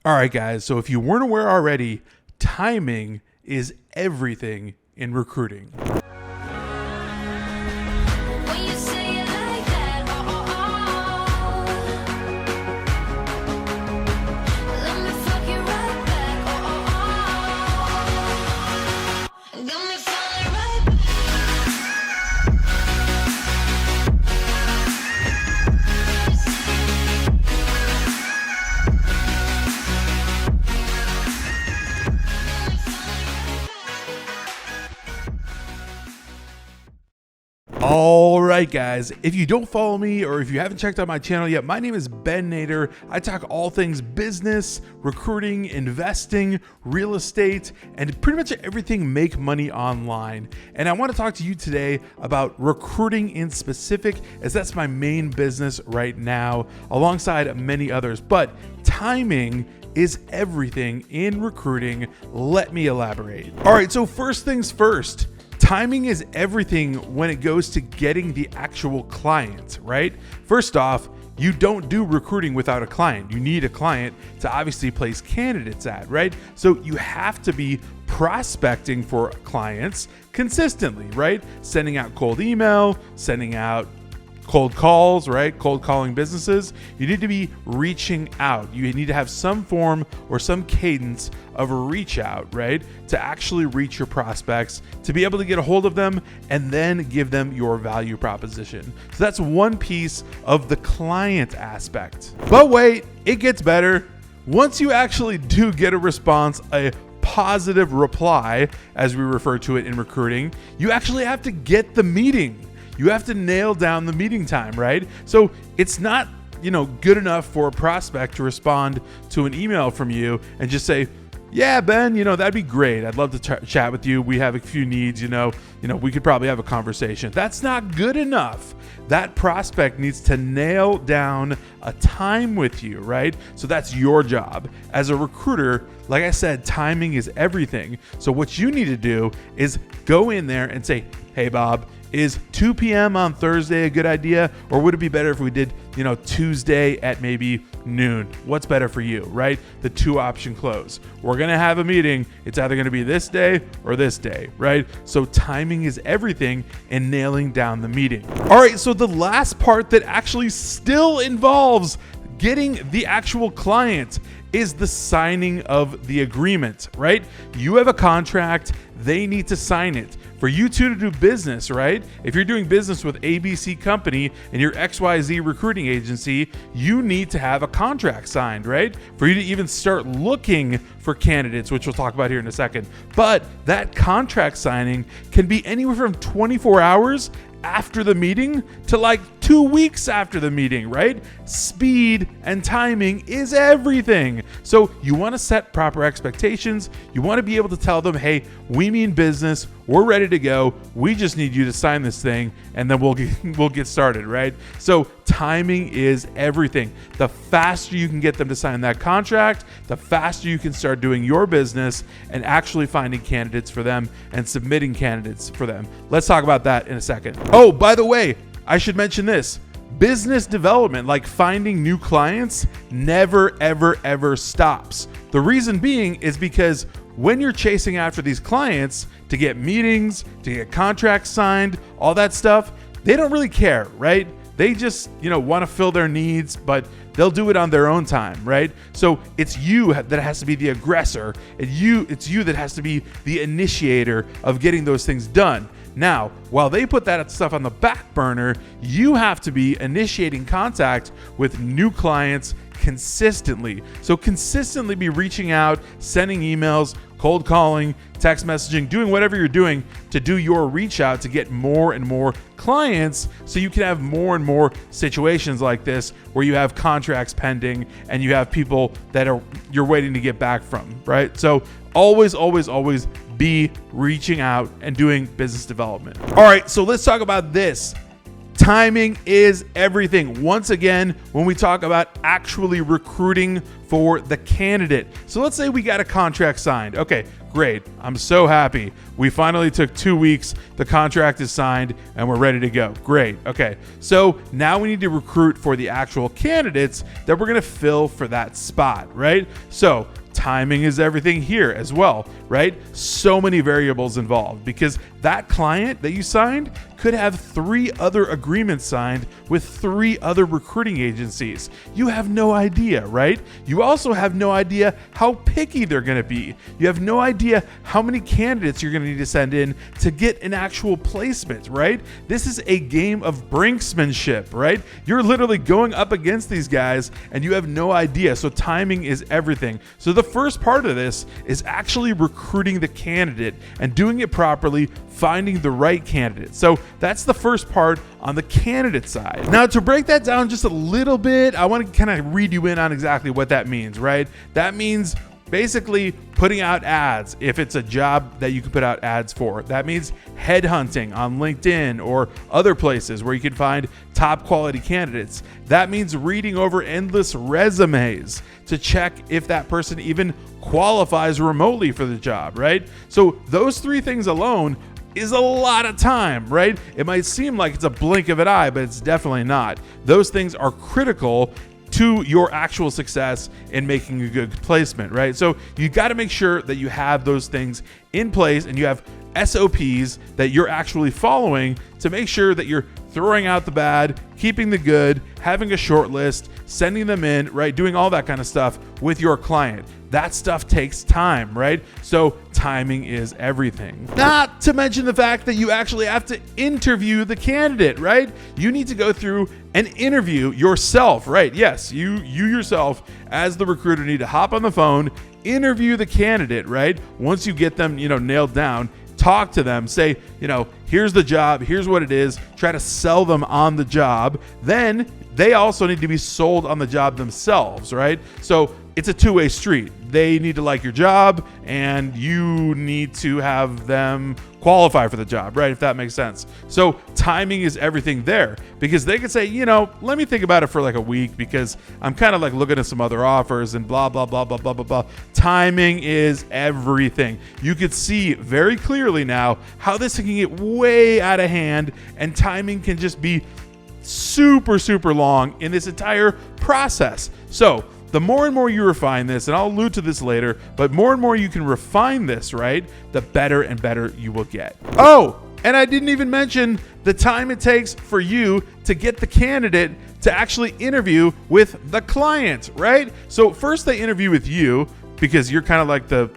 All right, guys. So if you weren't aware already, timing is everything in recruiting. When you say it like that, let me fuck you right back, got me falling right back. All right, guys, if you don't follow me or if you haven't checked out my channel yet, my name is Ben Nader. I talk all things business, recruiting, investing, real estate, and pretty much everything make money online. And I want to talk to you today about recruiting in specific, as that's my main business right now, alongside many others. But timing is everything in recruiting. Let me elaborate. All right, so first things first. Timing is everything when it goes to getting the actual client, right? First off, you don't do recruiting without a client. You need a client to obviously place candidates at, right? So you have to be prospecting for clients consistently, right? Sending out cold email, sending out cold calls, right? Cold calling businesses. You need to be reaching out. You need to have some form or some cadence of a reach out, right? To actually reach your prospects, to be able to get a hold of them and then give them your value proposition. So that's one piece of the client aspect. But wait, it gets better. Once you actually do get a response, a positive reply, as we refer to it in recruiting, you actually have to get the meeting. You have to nail down the meeting time, right? So it's not, good enough for a prospect to respond to an email from you and just say, yeah, Ben, that'd be great. I'd love to chat with you. We have a few needs, we could probably have a conversation. That's not good enough. That prospect needs to nail down a time with you, right? So that's your job. As a recruiter, like I said, timing is everything. So what you need to do is go in there and say, hey, Bob, is 2 p.m. on Thursday a good idea? Or would it be better if we did, Tuesday at maybe noon? What's better for you, right? The 2-option close. We're going to have a meeting. It's either going to be this day or this day, right? So timing is everything in nailing down the meeting. All right, so the last part that actually still involves getting the actual client is the signing of the agreement, right? You have a contract, they need to sign it. For you two to do business, right? If you're doing business with ABC company and your XYZ recruiting agency, you need to have a contract signed, right? For you to even start looking for candidates, which we'll talk about here in a second. But that contract signing can be anywhere from 24 hours after the meeting to like 2 weeks after the meeting, right? Speed and timing is everything. So you want to set proper expectations. You want to be able to tell them, hey, we mean business. We're ready to go. We just need you to sign this thing and then we'll get started, right? So timing is everything. The faster you can get them to sign that contract, the faster you can start doing your business and actually finding candidates for them and submitting candidates for them. Let's talk about that in a second. Oh, by the way, I should mention this. Business development, like finding new clients, never, ever, ever stops. The reason being is because when you're chasing after these clients to get meetings, to get contracts signed, all that stuff, they don't really care, right? They just, want to fill their needs, but they'll do it on their own time, right? So it's you that has to be the aggressor, and it's you that has to be the initiator of getting those things done. Now, while they put that stuff on the back burner, you have to be initiating contact with new clients consistently. So consistently be reaching out, sending emails, cold calling, text messaging, doing whatever you're doing to do your reach out to get more and more clients so you can have more and more situations like this where you have contracts pending and you have people that you're waiting to get back from, right? So always, always, always be reaching out and doing business development. All right, so let's talk about this. timing is everything. Once again, when we talk about actually recruiting for the candidate. So let's say we got a contract signed. Okay, great. I'm so happy. We finally took 2 weeks. The contract is signed and we're ready to go. Great. Okay. So now we need to recruit for the actual candidates that we're going to fill for that spot, right? So timing is everything here as well, right? So many variables involved because that client that you signed could have 3 other agreements signed with 3 other recruiting agencies. You have no idea, right? You also have no idea how picky they're going to be. You have no idea how many candidates you're going to need to send in to get an actual placement, right? This is a game of brinksmanship, right? You're literally going up against these guys and you have no idea. So timing is everything. So the first part of this is actually recruiting the candidate and doing it properly, finding the right candidate. So that's the first part on the candidate side. Now, to break that down just a little bit, I want to kind of read you in on exactly what that means, right? That means basically putting out ads if it's a job that you can put out ads for. That means headhunting on LinkedIn or other places where you can find top quality candidates. That means reading over endless resumes to check if that person even qualifies remotely for the job, right? So those 3 things alone is a lot of time, right? It might seem like it's a blink of an eye, but it's definitely not. Those things are critical to your actual success in making a good placement, right? So you got to make sure that you have those things in place and you have SOPs that you're actually following to make sure that you're throwing out the bad, keeping the good, having a short list, sending them in, right? Doing all that kind of stuff with your client. That stuff takes time, right? So timing is everything. Not to mention the fact that you actually have to interview the candidate, right? You need to go through an interview yourself, right? Yes, you yourself as the recruiter need to hop on the phone, interview the candidate, right? Once you get them, nailed down, talk to them, say, here's the job, here's what it is, try to sell them on the job. Then they also need to be sold on the job themselves, right? So it's a two-way street. They need to like your job and you need to have them qualify for the job, right? If that makes sense. So timing is everything there because they could say, let me think about it for like a week because I'm kind of like looking at some other offers and blah, blah, blah, blah, blah, blah, blah. Timing is everything. You could see very clearly now how this can get way out of hand and timing can just be super, super long in this entire process. So the more and more you refine this, and I'll allude to this later, but more and more you can refine this, right? The better and better you will get. Oh, and I didn't even mention the time it takes for you to get the candidate to actually interview with the client, right? So first they interview with you because you're kind of like the,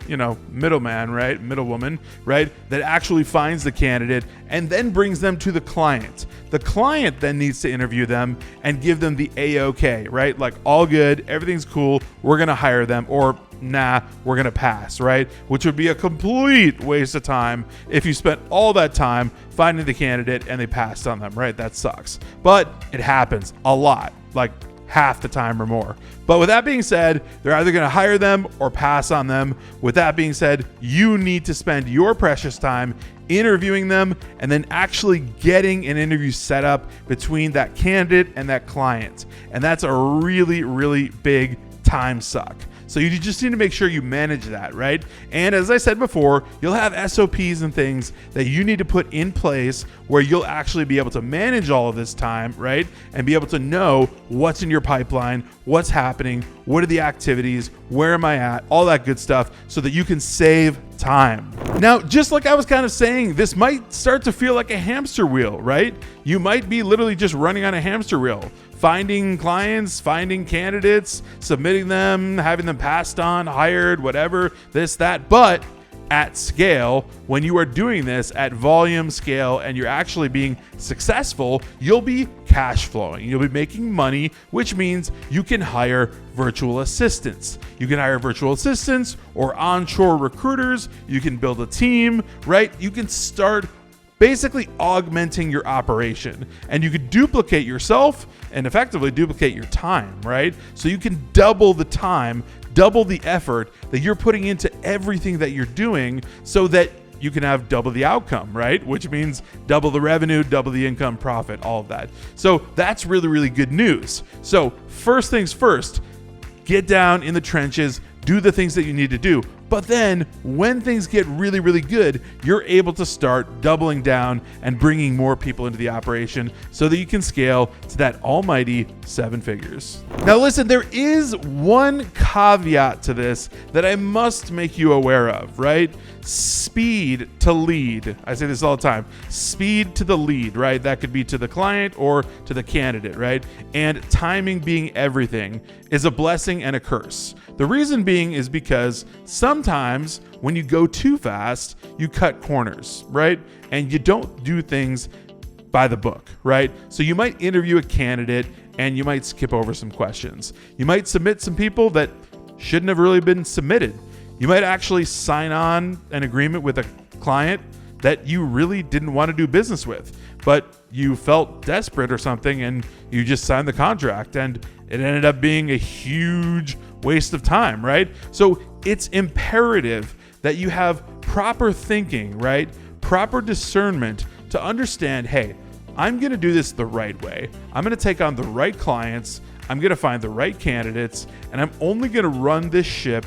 middleman, right? Middlewoman, right? That actually finds the candidate and then brings them to the client. The client then needs to interview them and give them the A-OK, right? Like all good, everything's cool, we're going to hire them, or nah, we're going to pass, right? Which would be a complete waste of time if you spent all that time finding the candidate and they passed on them, right? That sucks. But it happens a lot, like half the time or more. But with that being said, they're either going to hire them or pass on them. With that being said, you need to spend your precious time interviewing them and then actually getting an interview set up between that candidate and that client. And that's a really, really big time suck. So you just need to make sure you manage that, right? And as I said before, you'll have SOPs and things that you need to put in place where you'll actually be able to manage all of this time, right? And be able to know what's in your pipeline, what's happening, what are the activities, where am I at, all that good stuff so that you can save time. Now, just like I was kind of saying, this might start to feel like a hamster wheel, right? You might be literally just running on a hamster wheel, finding clients, finding candidates, submitting them, having them passed on, hired, whatever, this, that. But at scale, when you are doing this at volume scale and you're actually being successful, you'll be cash flowing. You'll be making money, which means you can hire virtual assistants. You can hire virtual assistants or onshore recruiters. You can build a team, right? You can start basically augmenting your operation, and you could duplicate yourself and effectively duplicate your time, right? So you can double the time, double the effort that you're putting into everything that you're doing so that you can have double the outcome, right? Which means double the revenue, double the income, profit, all of that. So that's really, really good news. So first things first, get down in the trenches, do the things that you need to do. But then when things get really, really good, you're able to start doubling down and bringing more people into the operation so that you can scale to that almighty 7 figures. Now listen, there is one caveat to this that I must make you aware of, right? Speed to lead. I say this all the time. Speed to the lead, right? That could be to the client or to the candidate, right? And timing being everything is a blessing and a curse. The reason being is because sometimes when you go too fast, you cut corners, right? And you don't do things by the book, right? So you might interview a candidate and you might skip over some questions. You might submit some people that shouldn't have really been submitted. You might actually sign on an agreement with a client that you really didn't want to do business with, but you felt desperate or something and you just signed the contract and it ended up being a huge waste of time, right? So it's imperative that you have proper thinking, right? Proper discernment to understand, hey, I'm going to do this the right way. I'm going to take on the right clients. I'm going to find the right candidates, and I'm only going to run this ship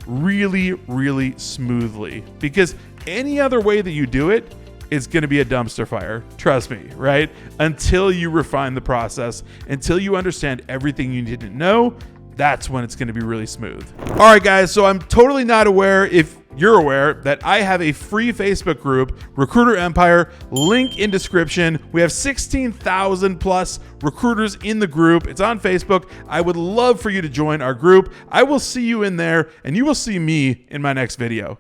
really, really smoothly, because any other way that you do it is going to be a dumpster fire. Trust me, right? Until you refine the process, until you understand everything you need to know, that's when it's going to be really smooth. All right, guys. So I'm totally not aware if you're aware that I have a free Facebook group, Recruiter Empire, link in description. We have 16,000 plus recruiters in the group. It's on Facebook. I would love for you to join our group. I will see you in there and you will see me in my next video.